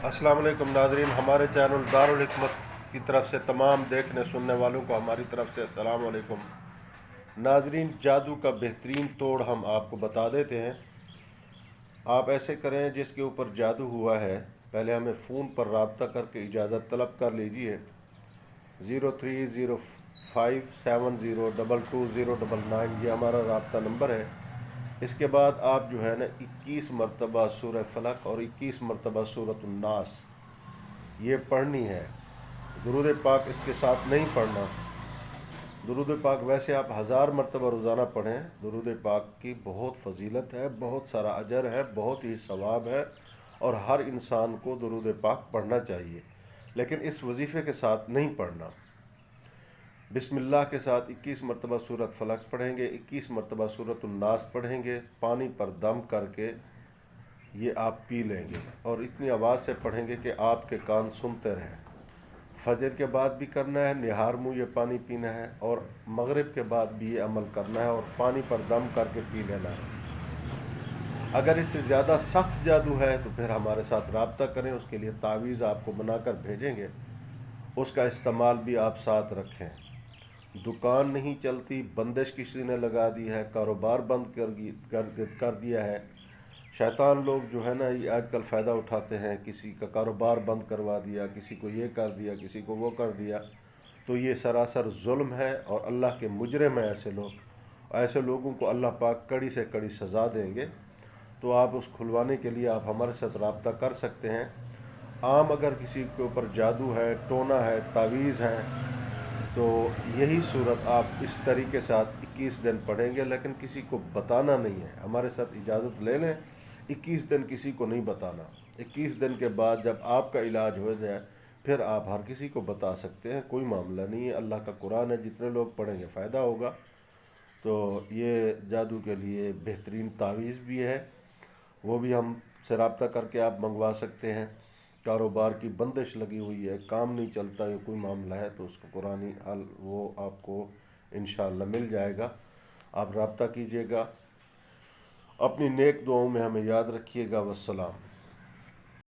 अस्सलाम वालेकुम नाजरीन, हमारे चैनल दारुल हिकमत की तरफ से तमाम देखने सुनने वालों को हमारी तरफ से अस्सलाम वालेकुम। नाजरीन, जादू का बेहतरीन तोड़ हम आपको बता देते हैं। आप ऐसे करें, जिसके ऊपर जादू हुआ है पहले हमें फ़ोन पर रब्ता करके इजाज़त तलब कर लीजिए। 0305702209 ये हमारा रब्ता नंबर है। इसके बाद आप जो है ना 21 मरतबा सूरह फलक और 21 मरतबा सूरत नास ये पढ़नी है। दुरूद पाक इसके साथ नहीं पढ़ना। दुरूद पाक वैसे आप 1000 मरतबा रोज़ाना पढ़ें। दुरूद पाक की बहुत फजीलत है, बहुत सारा अजर है, बहुत ही सवाब है और हर इंसान को दुरूद पाक पढ़ना चाहिए, लेकिन इस वजीफ़े के साथ नहीं पढ़ना। बिस्मिल्लाह के साथ 21 मरतबा सूरत फलक पढ़ेंगे, 21 मरतबा सूरत नास पढ़ेंगे, पानी पर दम करके ये आप पी लेंगे और इतनी आवाज़ से पढ़ेंगे कि आपके कान सुनते रहें। फजर के बाद भी करना है, निहार मुँह ये पानी पीना है और मगरिब के बाद भी ये अमल करना है और पानी पर दम करके पी लेना है। अगर इससे ज़्यादा सख्त जादू है तो फिर हमारे साथ रब्ता करें, उसके लिए तावीज़ आपको बनाकर भेजेंगे, उसका इस्तेमाल भी आप साथ रखें। दुकान नहीं चलती, बंदिश किसी ने लगा दी है, कारोबार बंद कर दिया है, शैतान लोग जो है ना ये आजकल फ़ायदा उठाते हैं, किसी का कारोबार बंद करवा दिया, किसी को ये कर दिया, किसी को वो कर दिया, तो ये सरासर जुल्म है और अल्लाह के मुजरिम हैं ऐसे लोग। ऐसे लोगों को अल्लाह पाक कड़ी से कड़ी सज़ा देंगे। तो आप उस खुलवाने के लिए आप हमारे साथ रब्ता कर सकते हैं। आम अगर किसी के ऊपर जादू है, टोना है, तावीज़ है, तो यही सूरत आप इस तरीके से 21 दिन पढ़ेंगे, लेकिन किसी को बताना नहीं है। हमारे साथ इजाज़त ले लें, 21 दिन किसी को नहीं बताना। 21 दिन के बाद जब आपका इलाज हो जाए फिर आप हर किसी को बता सकते हैं, कोई मामला नहीं है। अल्लाह का कुरान है, जितने लोग पढ़ेंगे फ़ायदा होगा। तो ये जादू के लिए बेहतरीन तावीज़ भी है, वो भी हम से रब्ता करके आप मंगवा सकते हैं। कारोबार की बंदिश लगी हुई है, काम नहीं चलता, ये कोई मामला है तो उसको कुरानी हल वो आपको इंशाअल्लाह मिल जाएगा। आप रब्ता कीजिएगा। अपनी नेक दुआओं में हमें याद रखिएगा। वस्सलाम।